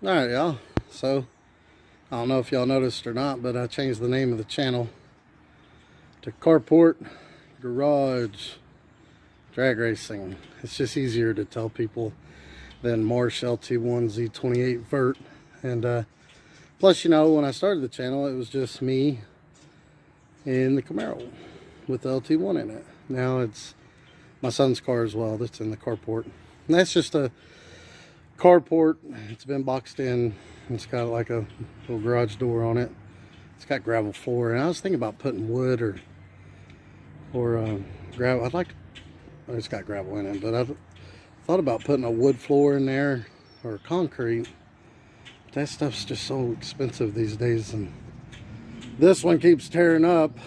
Alright, y'all. So, I don't know if y'all noticed or not, but I changed the name of the channel to Carport Garage Drag Racing. It's just easier to tell people than Marsh LT1 Z28 Vert. And plus, you know, when I started the channel, it was just me in the Camaro with the LT1 in it. Now it's my son's car as well that's in the carport. And that's just a carport. It's been boxed in. It's got like a little garage door on it. It's got gravel floor, and I was thinking about putting wood or gravel. It's got gravel in it, but I thought about putting a wood floor in there or concrete. That stuff's just so expensive these days, and this one keeps tearing up,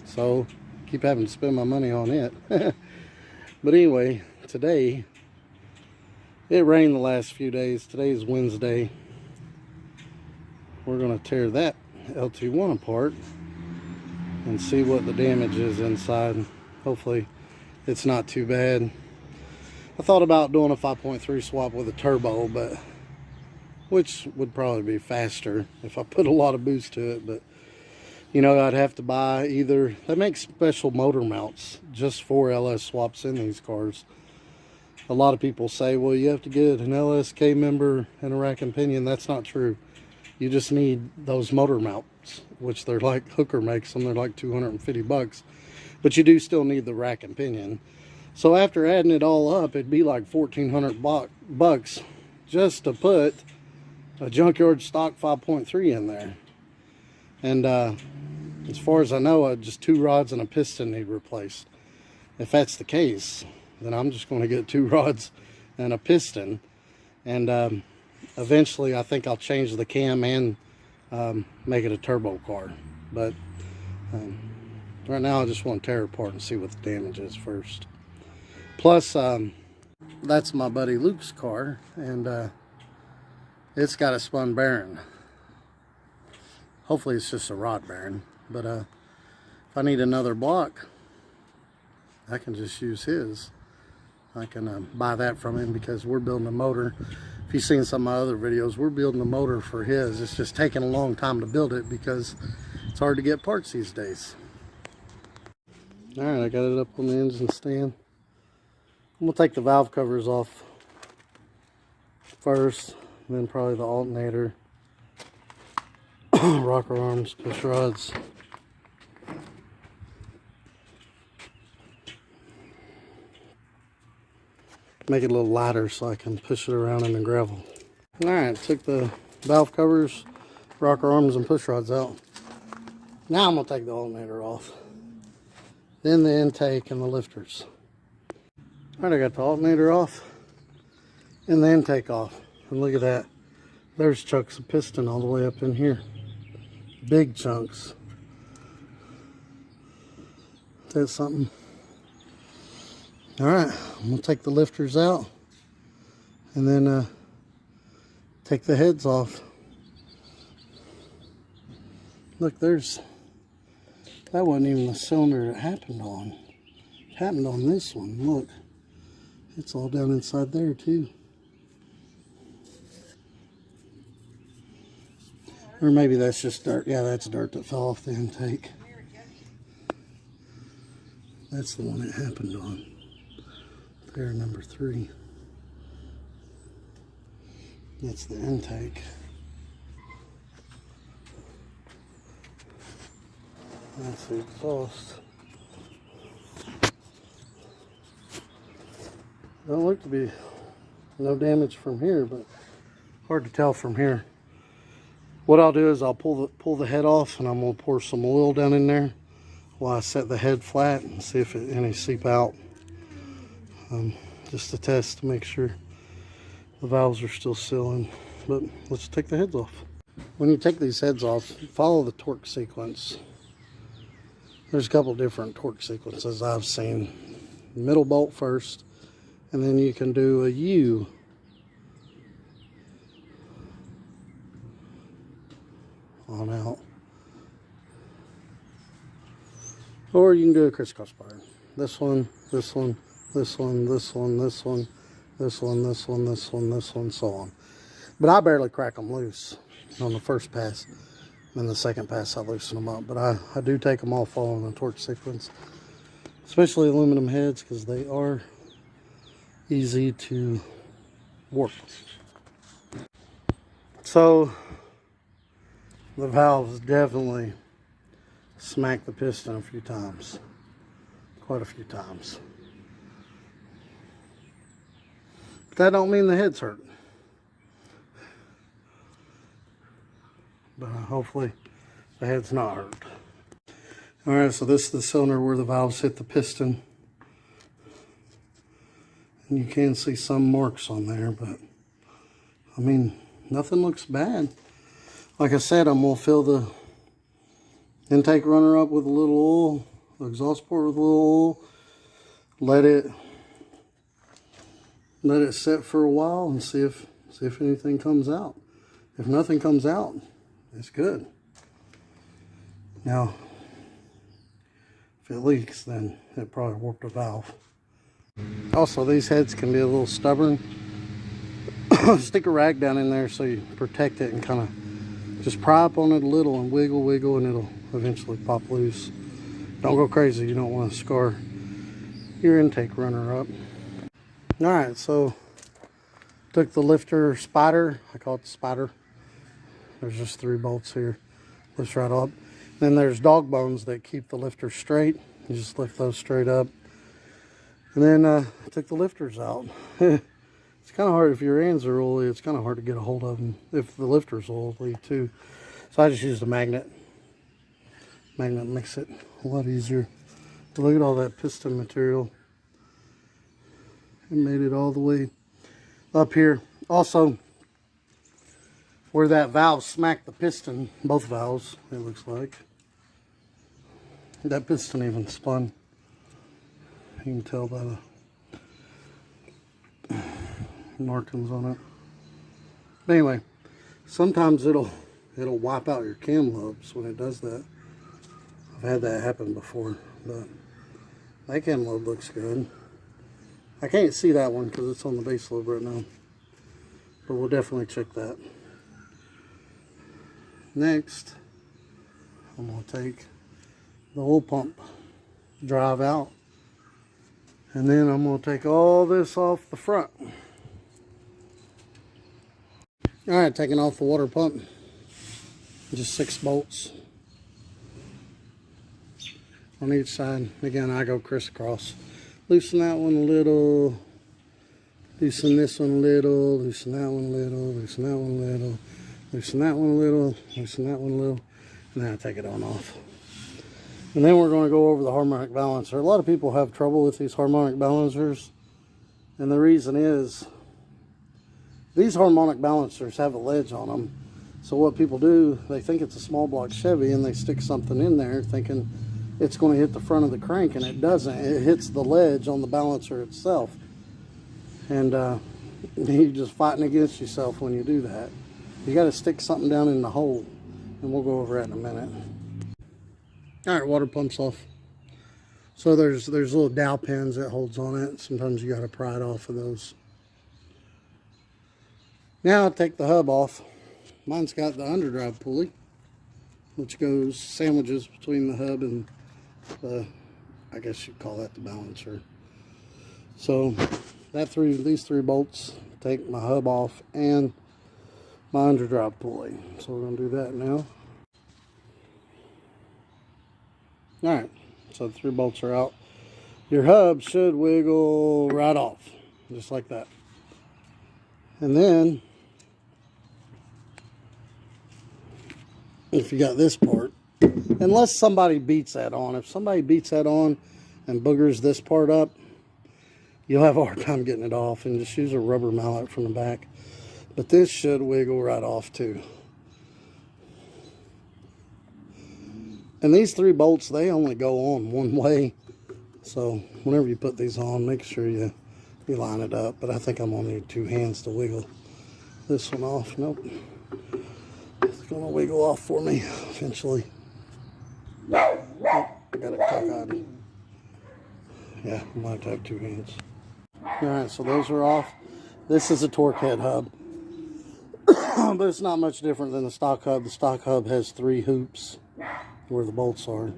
so keep having to spend my money on it. But anyway, today it rained the last few days. Today's Wednesday. We're going to tear that LT1 apart and see what the damage is inside. Hopefully it's not too bad. I thought about doing a 5.3 swap with a turbo, but which would probably be faster if I put a lot of boost to it. But you know, I'd have to buy either, they make special motor mounts just for LS swaps in these cars. A lot of people say, well, you have to get an LSK member and a rack and pinion. That's not true. You just need those motor mounts, which they're like, Hooker makes them. They're like 250 bucks. But you do still need the rack and pinion. So after adding it all up, it'd be like 1,400 bucks just to put a junkyard stock 5.3 in there. And as far as I know, just 2 rods and a piston need replaced. If that's the case, then I'm just going to get 2 rods and a piston. And eventually I think I'll change the cam and make it a turbo car. But right now I just want to tear it apart and see what the damage is first. Plus, that's my buddy Luke's car, and it's got a spun bearing. Hopefully it's just a rod bearing. But if I need another block, I can just use his. I can buy that from him because we're building a motor. If you've seen some of my other videos, we're building a motor for his. It's just taking a long time to build it because it's hard to get parts these days. Alright, I got it up on the engine stand. I'm going to take the valve covers off first, then probably the alternator, rocker arms, push rods. Make it a little lighter so I can push it around in the gravel. Alright, took the valve covers, rocker arms, and push rods out. Now I'm going to take the alternator off. Then the intake and the lifters. Alright, I got the alternator off and the intake off. And look at that. There's chunks of piston all the way up in here. Big chunks. That's something. Alright, I'm going to take the lifters out and then take the heads off. Look, that wasn't even the cylinder it happened on. It happened on this one. Look, it's all down inside there too. Or maybe that's just dirt. Yeah, that's dirt that fell off the intake. That's the one it happened on. There, number 3. That's the intake. That's the exhaust. Don't look to be no damage from here, but hard to tell from here. What I'll do is I'll pull the head off, and I'm gonna pour some oil down in there while I set the head flat and see if any seep out. Just to test to make sure the valves are still sealing. But let's take the heads off. When you take these heads off, follow the torque sequence. There's a couple different torque sequences I've seen. Middle bolt first, and then you can do a U. On out. Or you can do a crisscross pattern. This one, this one, this one, this one, this one, this one, this one, this one, this one, so on. But I barely crack them loose on the first pass. And the second pass, I loosen them up. But I do take them off following the torch sequence, especially aluminum heads, because they are easy to warp. So the valves definitely smacked the piston a few times, quite a few times. But that don't mean the head's hurt. But hopefully the head's not hurt. All right, so this is the cylinder where the valves hit the piston. And you can see some marks on there, but I mean, nothing looks bad. Like I said, I'm gonna fill the intake runner up with a little oil, the exhaust port with a little oil, let it sit for a while and see if anything comes out. If nothing comes out, it's good. Now, if it leaks, then it probably warped a valve. Also, these heads can be a little stubborn. Stick a rag down in there so you protect it and kind of just pry up on it a little and wiggle, wiggle, and it'll eventually pop loose. Don't go crazy. You don't want to scar your intake runner up. All right, so took the lifter spider. I call it the spider. There's just 3 bolts here. Lifts right up. Then there's dog bones that keep the lifter straight. You just lift those straight up. And then I took the lifters out. It's kind of hard if your hands are oily. It's kind of hard to get a hold of them if the lifter's oily too. So I just used a magnet. Magnet makes it a lot easier. But look at all that piston material. It made it all the way up here. Also, where that valve smacked the piston, both valves, it looks like. That piston even spun. You can tell by the markings on it. But anyway, sometimes it'll wipe out your cam lobes when it does that. I've had that happen before, but that cam lobe looks good. I can't see that one because it's on the base lobe right now, but we'll definitely check that. Next, I'm going to take the oil pump drive out, and then I'm going to take all this off the front. All right, taking off the water pump, just 6 bolts on each side. Again, I go crisscross. Loosen that one a little, loosen this one a little, loosen that one a little, loosen that one a little, loosen that one a little, loosen that one a little, and then I take it on off. And then we're going to go over the harmonic balancer. A lot of people have trouble with these harmonic balancers, and the reason is these harmonic balancers have a ledge on them. So what people do, they think it's a small block Chevy and they stick something in there thinking it's going to hit the front of the crank, and it doesn't. It hits the ledge on the balancer itself. And you're just fighting against yourself when you do that. You got to stick something down in the hole, and we'll go over that in a minute. All right, water pump's off. So there's little dowel pins that holds on it. Sometimes you got to pry it off of those. Now I'll take the hub off. Mine's got the underdrive pulley, which goes sandwiches between the hub and the, I guess you'd call that the balancer. So these 3 bolts take my hub off and my underdrive pulley. So we're going to do that now. All right, so the 3 bolts are out. Your hub should wiggle right off, just like that. And then, if you got this part, unless somebody beats that on, if somebody beats that on and boogers this part up, you'll have a hard time getting it off, and just use a rubber mallet from the back. But this should wiggle right off too. And these 3 bolts, they only go on one way. So whenever you put these on, make sure you line it up. But I think I'm gonna need 2 hands to wiggle this one off. Nope. It's gonna wiggle off for me eventually. Oh, I got it cockeyed. Yeah, I might have to have 2 hands. All right, so those are off. This is a torque head hub. But it's not much different than the stock hub. The stock hub has 3 hoops where the bolts are.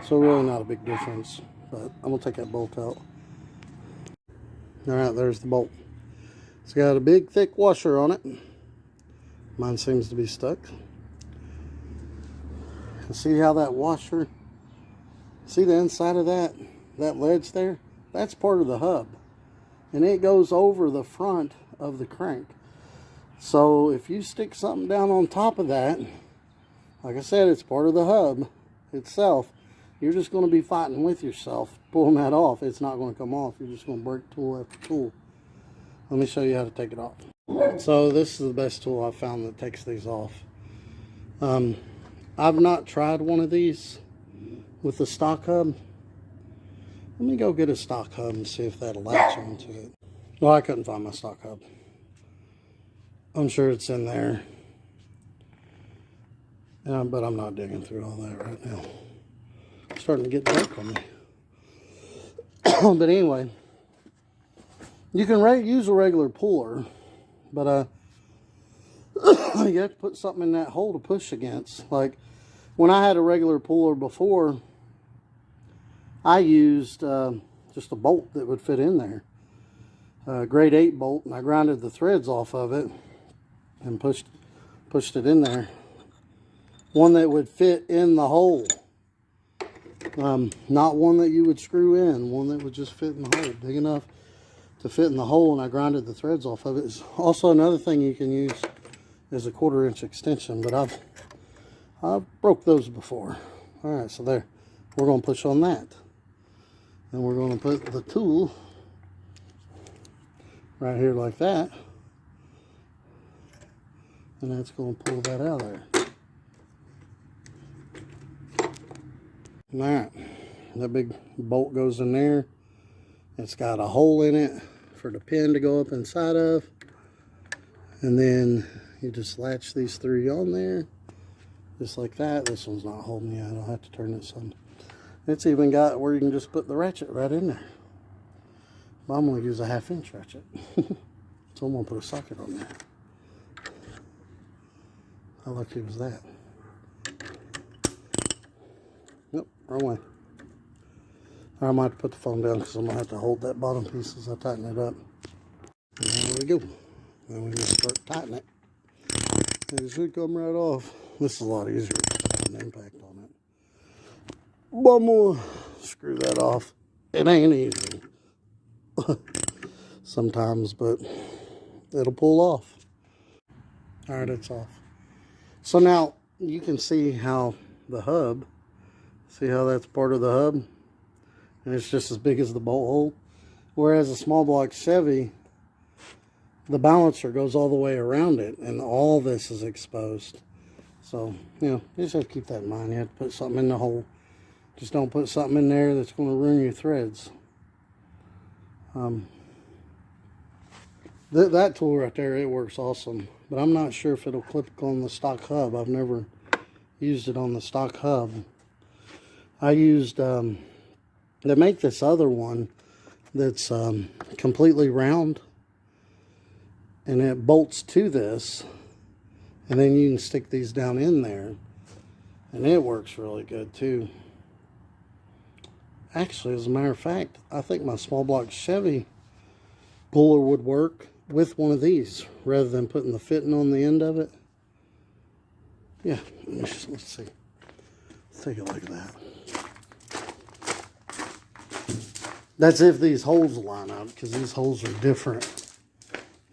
So really not a big difference. But I'm going to take that bolt out. Alright, there's the bolt. It's got a big thick washer on it. Mine seems to be stuck. And see how that washer, see the inside of that ledge there? That's part of the hub. And it goes over the front of the crank. So if you stick something down on top of that, like I said, it's part of the hub itself. You're just going to be fighting with yourself, pulling that off. It's not going to come off. You're just going to break tool after tool. Let me show you how to take it off. So this is the best tool I've found that takes these off. I've not tried one of these with the stock hub. Let me go get a stock hub and see if that'll latch onto it. Well, I couldn't find my stock hub. I'm sure it's in there. But I'm not digging through all that right now. It's starting to get dark on me. But anyway, you can use a regular puller, but you have to put something in that hole to push against. Like when I had a regular puller before, I used just a bolt that would fit in there, grade 8 bolt, and I grinded the threads off of it and pushed it in there. One that would fit in the hole, not one that you would screw in, one that would just fit in the hole, big enough to fit in the hole, and I grinded the threads off of it. It's also another thing you can use is a 1/4 inch extension, but I've broke those before. All right, so there, we're going to push on that, and we're going to put the tool right here like that, and that's going to pull that out of there. All right, that big bolt goes in there. It's got a hole in it for the pin to go up inside of, and then you just latch these 3 on there just like that. This one's not holding yet. I'll have to turn this on. It's even got where you can just put the ratchet right in there, but I'm going to use a 1/2 inch ratchet. So I'm going to put a socket on there. How lucky was that? Nope, wrong way. I might have to put the phone down because I'm going to have to hold that bottom piece as I tighten it up. And there we go. Then we just start tightening it. It should come right off. This is a lot easier with an impact on it. But I'm going to screw that off. It ain't easy sometimes, but it'll pull off. Alright, it's off. So now you can see how the hub, see how that's part of the hub? And it's just as big as the bolt hole. Whereas a small block Chevy, the balancer goes all the way around it, and all this is exposed. So, you know, you just have to keep that in mind. You have to put something in the hole. Just don't put something in there that's going to ruin your threads. That tool right there, it works awesome. But I'm not sure if it'll clip on the stock hub. I've never used it on the stock hub. I used... they make this other one that's completely round, and it bolts to this, and then you can stick these down in there, and it works really good too. Actually, as a matter of fact, I think my small block Chevy puller would work with one of these rather than putting the fitting on the end of it. Yeah, let's see. Let's take it like that. That's if these holes line up, because these holes are different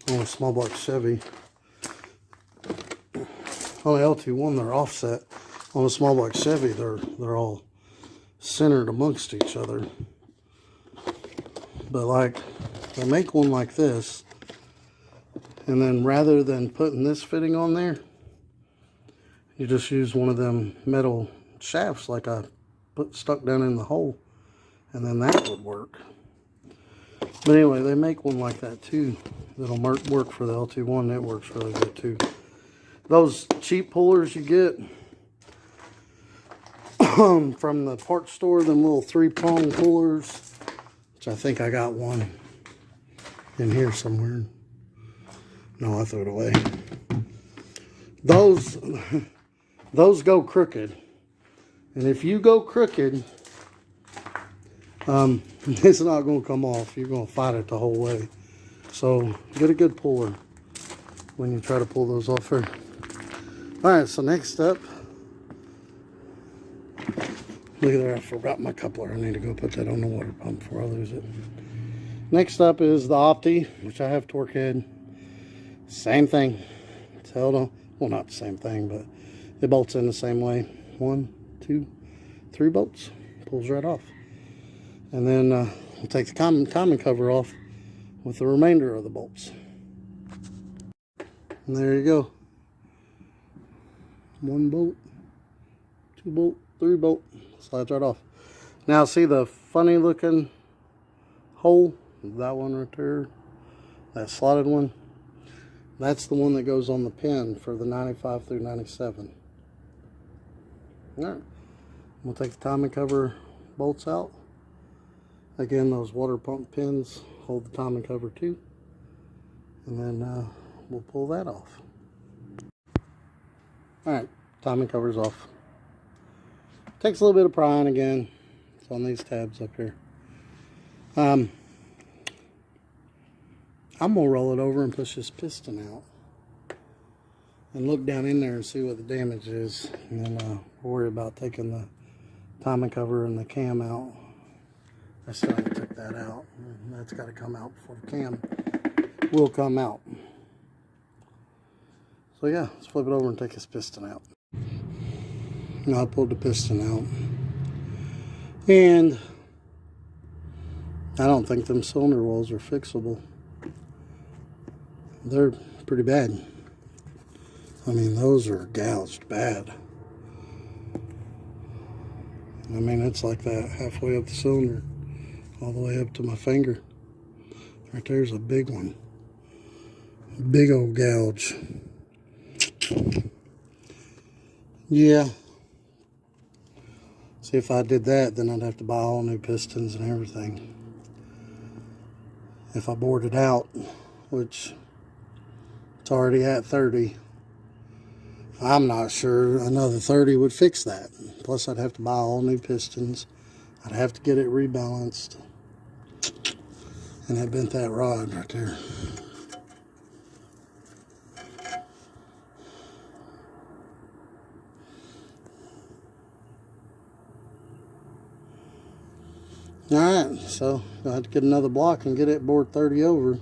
on a small block Chevy. On the LT1, they're offset. On a small block Chevy, they're all centered amongst each other. But like, they make one like this, and then rather than putting this fitting on there, you just use one of them metal shafts like I stuck down in the hole. And then that would work. But anyway, they make one like that too. That'll work for the LT1. It works really good too. Those cheap pullers you get from the parts store, them little 3-prong pullers, which I think I got one in here somewhere. No, I threw it away. Those go crooked. And if you go crooked, it's not going to come off. You're going to fight it the whole way. So get a good puller when you try to pull those off here. Alright, so next up, look at there, I forgot my coupler. I need to go put that on the water pump before I lose it. Next up is the Opti, which I have torque head. Same thing. It's held on, well, not the same thing, but it bolts in the same way. 1, 2, 3 bolts. Pulls right off. And then we'll take the timing cover off with the remainder of the bolts. And there you go. 1 bolt, 2 bolt, 3 bolt. Slides right off. Now see the funny looking hole? That one right there. That slotted one. That's the one that goes on the pin for the 95 through 97. Alright. We'll take the timing cover bolts out. Again, those water pump pins hold the timing cover too. And then we'll pull that off. Alright, timing cover's off. Takes a little bit of prying again. It's on these tabs up here. I'm going to roll it over and push this piston out. And look down in there and see what the damage is. And then worry about taking the timing cover and the cam out. I still haven't took that out. That's got to come out before the cam will come out. So yeah, let's flip it over and take this piston out. Now I pulled the piston out. And I don't think them cylinder walls are fixable. They're pretty bad. I mean, those are gouged bad. I mean, it's like that halfway up the cylinder, all the way up to my finger. Right there's a big one. Big old gouge. Yeah. See, if I did that, then I'd have to buy all new pistons and everything. If I bored it out, which it's already at 30, I'm not sure another 30 would fix that. Plus, I'd have to buy all new pistons. I'd have to get it rebalanced. And I bent that rod right there. Alright, so I have to get another block and get it bored 30 over.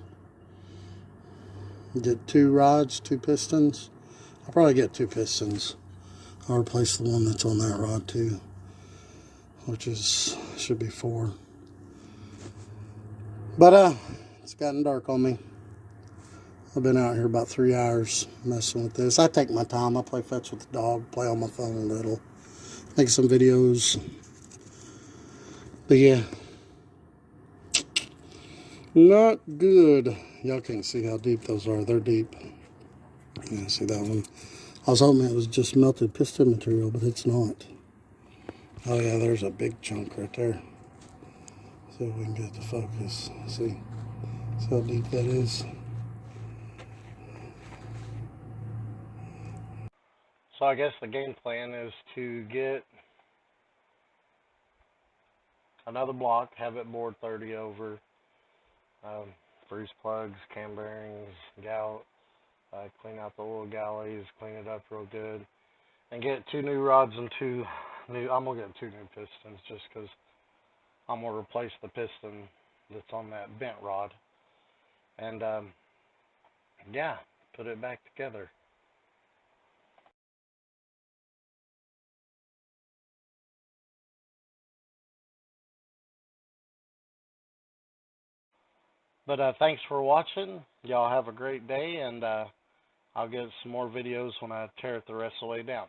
Get 2 rods, 2 pistons. I'll probably get 2 pistons. I'll replace the one that's on that rod too, which is should be 4. But it's gotten dark on me. I've been out here about 3 hours messing with this. I take my time. I play fetch with the dog, play on my phone a little, make some videos. But yeah, not good. Y'all can't see how deep those are. They're deep. Yeah, see that one? I was hoping it was just melted piston material, but it's not. Oh yeah, there's a big chunk right there. See if we can get the focus. See how deep that is. So I guess the game plan is to get another block, have it bored 30 over, freeze plugs, cam bearings, gout, clean out the oil galleys, clean it up real good, and get 2 new rods and 2 new, I'm going to get 2 new pistons just because I'm going to replace the piston that's on that bent rod, and yeah, put it back together. But thanks for watching. Y'all have a great day, and I'll get some more videos when I tear it the rest of the way down.